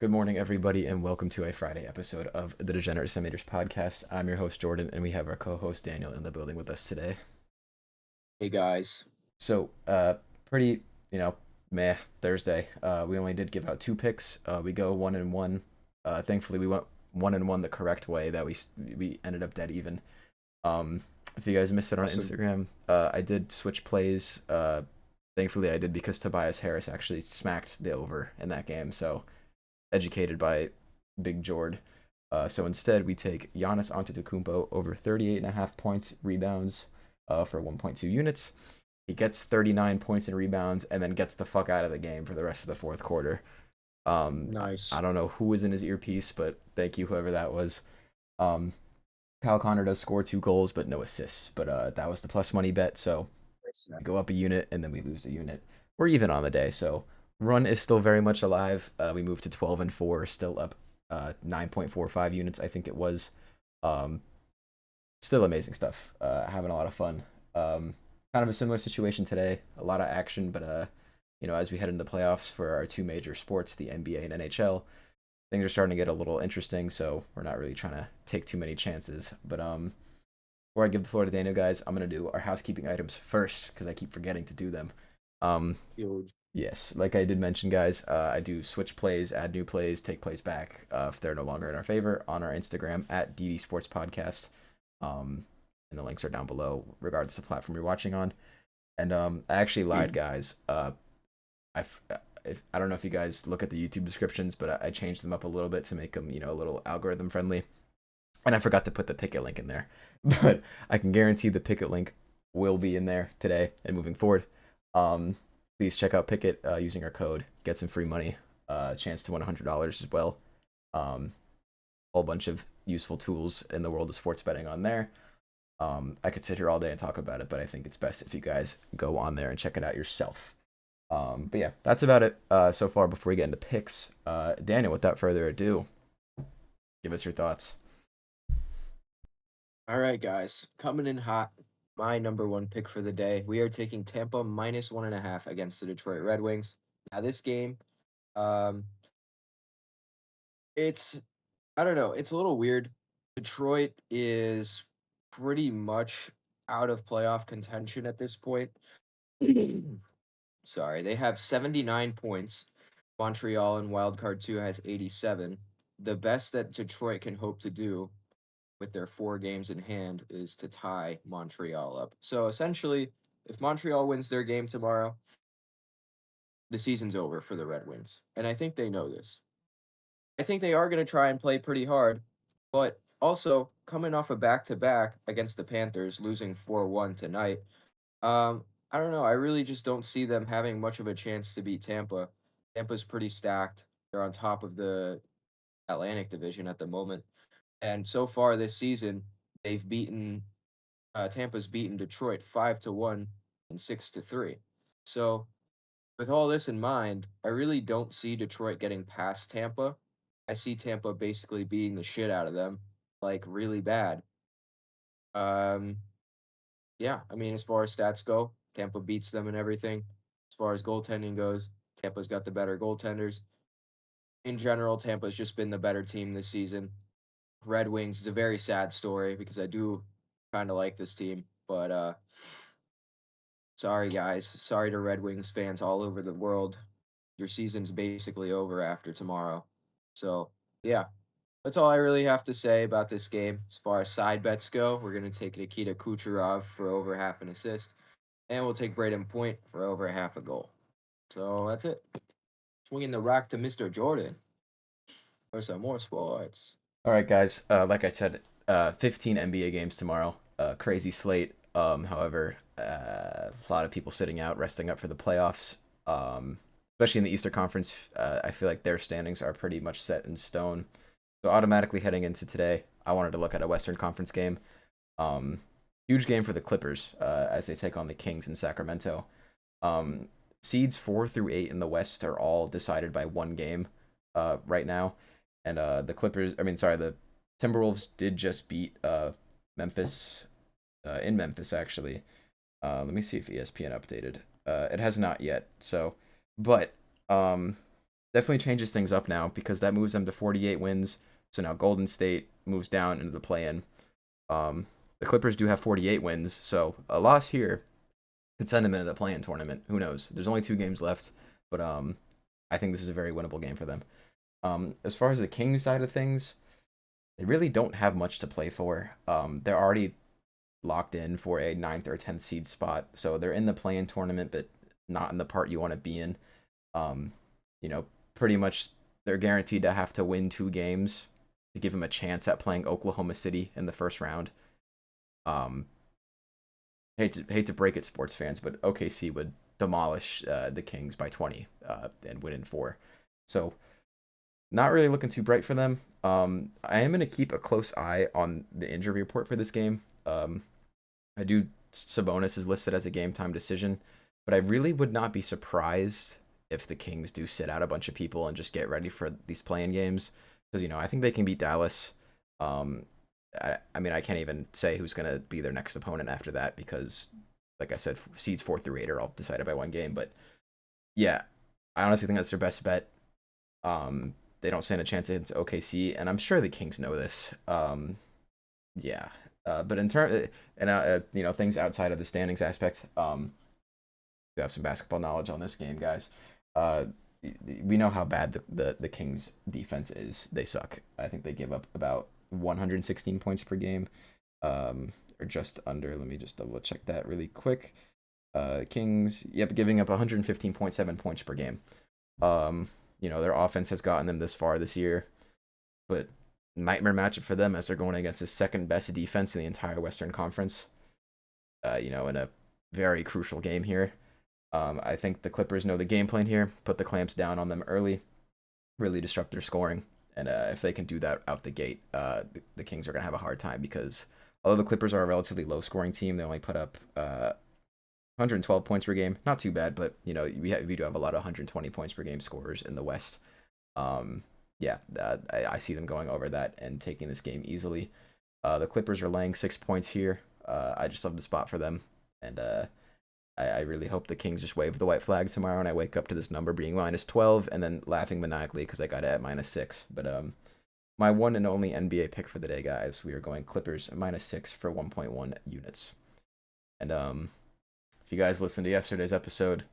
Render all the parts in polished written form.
Good morning, everybody, and welcome to a Friday episode of the Degenerate Disseminators podcast. I'm your host, Jordan, and we have our co host, Daniel, in the building with us today. Hey guys. So, pretty, you know, meh Thursday. We only did give out two picks. We go 1-1. Thankfully, we went 1-1 the correct way, that we ended up dead even. Um, if you guys missed it on Awesome. Instagram, I did switch plays. Thankfully, I did because Tobias Harris actually smacked the over in that game. So, educated by Big Jord. So instead, we take Giannis Antetokounmpo over 38.5 points, rebounds for 1.2 units. He gets 39 points and rebounds and then gets the fuck out of the game for the rest of the fourth quarter. I Nice. don't know who was in his earpiece, but thank you, whoever that was. Um, Kyle Connor does score 2 goals, but no assists. But that was the plus money bet. So we go up a unit and then we lose a unit. We're even on the day. So run is still very much alive. We moved to 12-4, still up 9.45 units, I think it was. Um, Still amazing stuff. Having a lot of fun. Kind of a similar situation today. A lot of action, but as we head into the playoffs for our two major sports, the NBA and NHL, things are starting to get a little interesting. So we're not really trying to take too many chances. But before I give the floor to Daniel, guys, I'm gonna do our housekeeping items first because I keep forgetting to do them. Um, Huge. yes, like I did mention, guys, I do switch plays, add new plays, take plays back if they're no longer in our favor on our Instagram at DD Sports Podcast. Um, and the links are down below, regardless of platform you're watching on. And I actually lied, guys. I I don't know if you guys look at the YouTube descriptions, but I changed them up a little bit to make them, a little algorithm friendly. And I forgot to put the Picket link in there, but I can guarantee the Picket link will be in there today and moving forward. Um, Please check out Picket using our code. Get some free money. Chance to win $100 as well. Um, Whole bunch of useful tools in the world of sports betting on there. I could sit here all day and talk about it, but I think it's best if you guys go on there and check it out yourself. But yeah, that's about it so far before we get into picks. Daniel, without further ado, give us your thoughts. All right, guys. Coming in hot. My number one pick for the day. We are taking Tampa minus 1.5 against the Detroit Red Wings. Now, this game, um, it's I don't know, it's a little weird. Detroit is pretty much out of playoff contention at this point. Sorry, they have 79 points. Montreal in wild card 2 has 87. The best that Detroit can hope to do with their 4 games in hand is to tie Montreal up. So essentially, if Montreal wins their game tomorrow, the season's over for the Red Wings. And I think they know this. I think they are going to try and play pretty hard, but also coming off a back to back against the Panthers, losing 4-1 tonight. I don't know. I really just don't see them having much of a chance to beat Tampa. Tampa's pretty stacked. They're on top of the Atlantic Division at the moment. And so far this season, they've beaten Tampa's beaten Detroit 5-1 and 6-3. So, with all this in mind, I really don't see Detroit getting past Tampa. I see Tampa basically beating the shit out of them, like really bad. Um, yeah, I mean, as far as stats go, Tampa beats them and everything. As far as goaltending goes, Tampa's got the better goaltenders. In general, Tampa's just been the better team this season. Red Wings is a very sad story because I do kind of like this team, but sorry guys, sorry to Red Wings fans all over the world. Your season's basically over after tomorrow. So, yeah, that's all I really have to say about this game. As far as side bets go, we're going to take Nikita Kucherov for over half an assist, and we'll take Braden Point for over half a goal. So that's it. Swinging the rock to Mr. Jordan for some more sports. All right, guys. Like I said, 15 NBA games tomorrow. Crazy slate. However, a lot of people sitting out, resting up for the playoffs. Especially in the Eastern Conference, I feel like their standings are pretty much set in stone. So automatically heading into today, I wanted to look at a Western Conference game. Um, Huge game for the Clippers as they take on the Kings in Sacramento. Um, Seeds 4 through 8 in the West are all decided by one game right now, and the Clippers. I mean, sorry, the Timberwolves did just beat Memphis in Memphis actually. Let me see if ESPN updated. It has not yet. So, but definitely changes things up now because that moves them to 48 wins. So now Golden State moves down into the play-in. The Clippers do have 48 wins, so a loss here could send them into the play-in tournament. Who knows? There's only 2 games left, but I think this is a very winnable game for them. As far as the Kings side of things, they really don't have much to play for. They're already locked in for a 9th or 10th seed spot, so they're in the play-in tournament, but not in the part you want to be in. Um, you know, pretty much they're guaranteed to have to win 2 games to give them a chance at playing Oklahoma City in the first round. Um, hate to break it, sports fans, but OKC would demolish the Kings by 20 and win in 4. So not really looking too bright for them. I am going to keep a close eye on the injury report for this game. I do Sabonis is listed as a game time decision, but I really would not be surprised if the Kings do sit out a bunch of people and just get ready for these playing games because I think they can beat Dallas. Um, I mean I can't even say who's going to be their next opponent after that because, like I said, seeds 4 through 8 are all decided by 1 game. But yeah, I honestly think that's their best bet. They don't stand a chance against OKC, and I'm sure the Kings know this. Yeah, but in turn, and things outside of the standings aspect, we have some basketball knowledge on this game, guys. Uh, we know how bad the Kings defense is. They suck. I think they give up about 116 points per game, or just under. Let me just double check that really quick. Kings, yep, giving up 115.7 points per game. Their offense has gotten them this far this year, but nightmare matchup for them as they're going against the second best defense in the entire Western Conference. In a very crucial game here. I think the Clippers know the game plan here, put the clamps down on them early, really disrupt their scoring, and if they can do that out the gate, the Kings are going to have a hard time because although the Clippers are a relatively low scoring team, they only put up 112 points per game. Not too bad, but we do have a lot of 120 points per game scorers in the West. Yeah, I see them going over that and taking this game easily. The Clippers are laying 6 points here. I just love the spot for them, and I really hope the Kings just wave the white flag tomorrow and I wake up to this number being -12 and then laughing maniacally because I got it at -6. But my one and only NBA pick for the day, guys, we are going Clippers -6 for 1.1 units. And if you guys listened to yesterday's episode,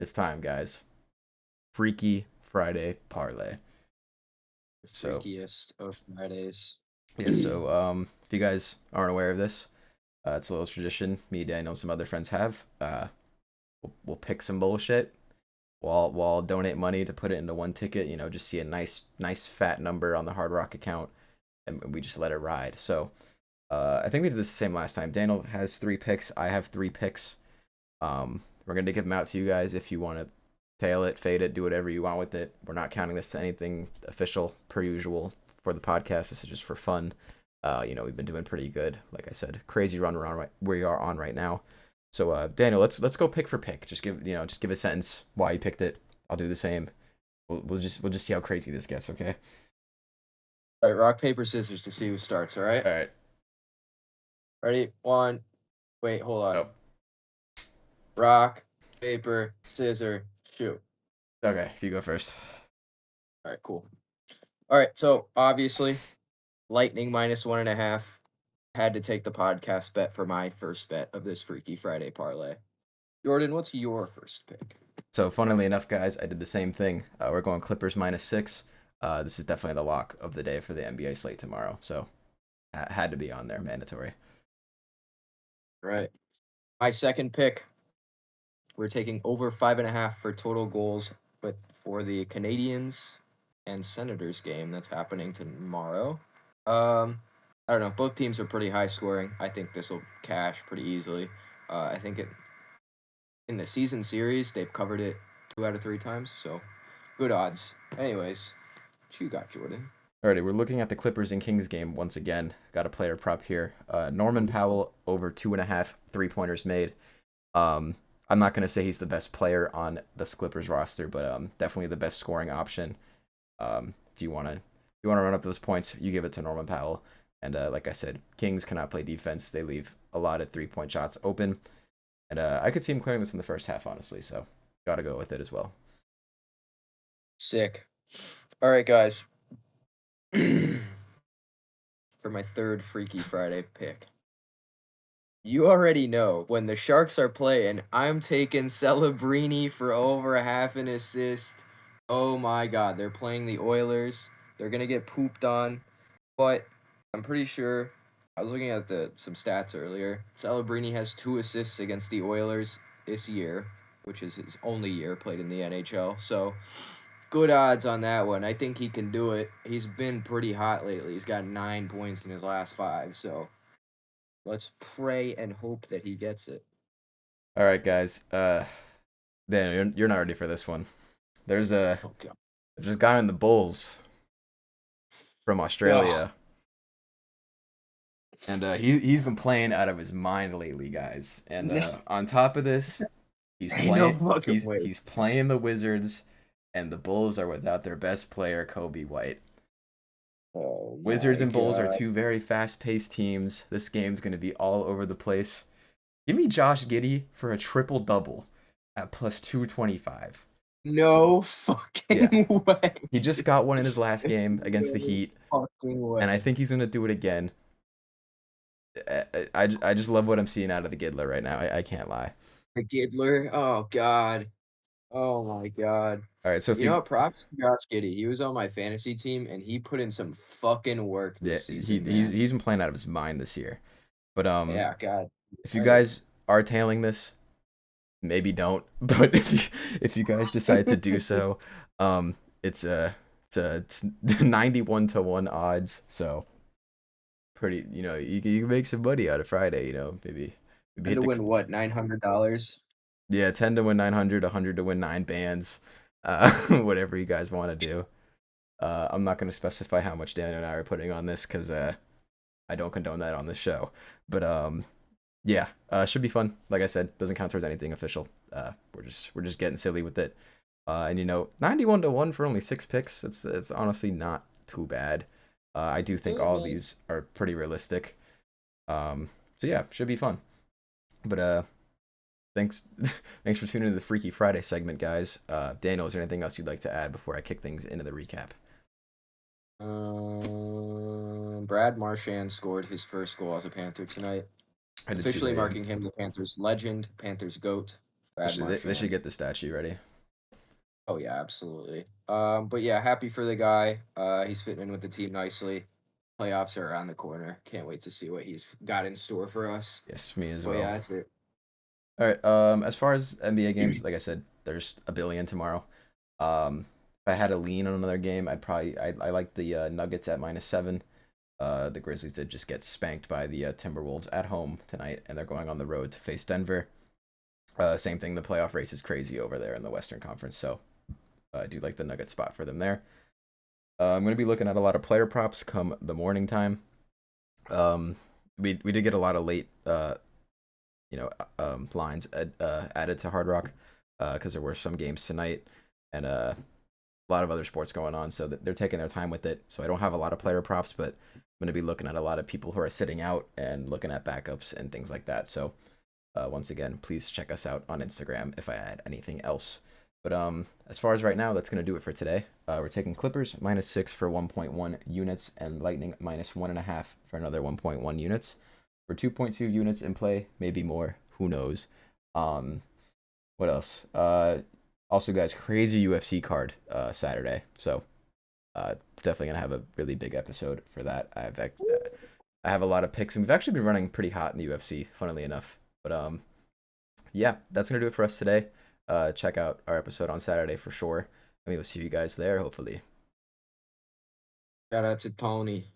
it's time, guys. Freaky Friday parlay. The freakiest of Fridays. Yeah, so if you guys aren't aware of this, it's a little tradition me, Daniel, and some other friends have. We'll pick some bullshit. We'll donate money to put it into one ticket. Just see a nice fat number on the Hard Rock account, and we just let it ride. So I think we did this the same last time. Daniel has 3 picks. I have 3 picks. We're gonna give them out to you guys if you want to tail it, fade it, do whatever you want with it. We're not counting this to anything official per usual for the podcast. This is just for fun. We've been doing pretty good. Like I said, crazy run we are on right now. So Daniel, let's go pick for pick. Just give a sentence why you picked it. I'll do the same. We'll just see how crazy this gets. Okay. All right, rock paper scissors to see who starts. All right. All right. Ready? 1. Wait, hold on. Oh. Rock, paper, scissor, shoot. Okay, you go first. All right, cool. All right, so obviously, Lightning -1.5. Had to take the podcast bet for my first bet of this Freaky Friday parlay. Jordan, what's your first pick? So, funnily enough, guys, I did the same thing. We're going Clippers -6. This is definitely the lock of the day for the NBA slate tomorrow. So, had to be on there, mandatory. Right. My second pick, we're taking over 5.5 for total goals, but for the Canadians and Senators game that's happening tomorrow. I don't know. Both teams are pretty high scoring. I think this will cash pretty easily. I think in the season series they've covered it 2 out of 3 times, so good odds. Anyways, what you got, Jordan? Alrighty, we're looking at the Clippers and Kings game once again. Got a player prop here. Norman Powell over 2.5 3-pointers made. I'm not gonna say he's the best player on this Clippers roster, but definitely the best scoring option. If you wanna run up those points, you give it to Norman Powell. And like I said, Kings cannot play defense. They leave a lot of 3-point shots open. And I could see him clearing this in the first half, honestly. So got to go with it as well. Sick. All right, guys. For my third Freaky Friday pick. You already know when the Sharks are playing, I'm taking Celebrini for over a half an assist. Oh my God, they're playing the Oilers. They're gonna get pooped on, but I'm pretty sure. I was looking at some stats earlier. Celebrini has 2 assists against the Oilers this year, which is his only year played in the NHL. So good odds on that one. I think he can do it. He's been pretty hot lately. He's got 9 points in his last 5. So let's pray and hope that he gets it. All right, guys. Dan, you're not ready for this one. There's a Oh God. there's a guy in the Bulls from Ugh, Australia, and he's been playing out of his mind lately, guys. And no, on top of this, he's ain't no playing fucking he's way. he's playing the Wizards, and the Bulls are without their best player, Kobe White. Oh Wizards my and Bulls are God. two very fast-paced teams. This game's gonna be all over the place. Give me Josh Giddey for a triple double at plus 225. No Yeah, fucking way. he just Dude. got one in his last There's game against the no Heat, fucking and I way. think he's gonna do it again. I just love what I'm seeing out of the Giddler right now. I can't lie. The Giddler. Oh God. Oh my God. All right, so if You know you what? Props to Josh Giddey. He was on my fantasy team and he put in some fucking work yeah, this season, man. he's been playing out of his mind this year. But Yeah, God. if you Right. guys are tailing this, maybe don't. But if you guys decide to do so, um, it's it's 91 to 1 odds. So pretty, you can make some money out of Friday. Maybe And hit to the win what, $900? yeah 10 to win 900, 100 to win 9 bands, whatever you guys want to do. I'm not going to specify how much Dan and I are putting on this because I don't condone that on this show. But yeah, should be fun. Like I said, doesn't count towards anything official. We're just getting silly with it. And 91 to 1 for only 6 picks. It's honestly not too bad. I do think Yeah, all of man. these are pretty realistic. So yeah, should be fun. But thanks thanks for tuning in to the Freaky Friday segment, guys. Daniel, is there anything else you'd like to add before I kick things into the recap? Brad Marchand scored his first goal as a Panther tonight, I did see officially that. Yeah. marking him the Panthers legend, Panthers GOAT, Brad They should Marchand. get the statue ready. Oh yeah, absolutely. But yeah, happy for the guy. He's fitting in with the team nicely. Playoffs are around the corner. Can't wait to see what he's got in store for us. Yes, me as But well. yeah, that's it. All right. As far as NBA games, like I said, there's a billion tomorrow. If I had a lean on another game, I like the Nuggets at -7. The Grizzlies did just get spanked by the Timberwolves at home tonight, and they're going on the road to face Denver. Same thing. The playoff race is crazy over there in the Western Conference, so I do like the Nugget spot for them there. I'm going to be looking at a lot of player props come the morning time. Um, we did get a lot of late lines added to Hard Rock because there were some games tonight and a lot of other sports going on, so they're taking their time with it. So I don't have a lot of player props, but I'm going to be looking at a lot of people who are sitting out and looking at backups and things like that. So once again, please check us out on Instagram if I add anything else. But as far as right now, that's going to do it for today. We're taking Clippers -6 for 1.1 units and Lightning -1.5 for another 1.1 units. For 2.2 units in play, maybe more. Who knows? Um, what else? Also, guys, crazy UFC card Saturday. So definitely gonna have a really big episode for that. I have a lot of picks, and we've actually been running pretty hot in the UFC, funnily enough. But yeah, that's gonna do it for us today. Check out our episode on Saturday for sure. And we will see you guys there, hopefully. Shout out to Tony.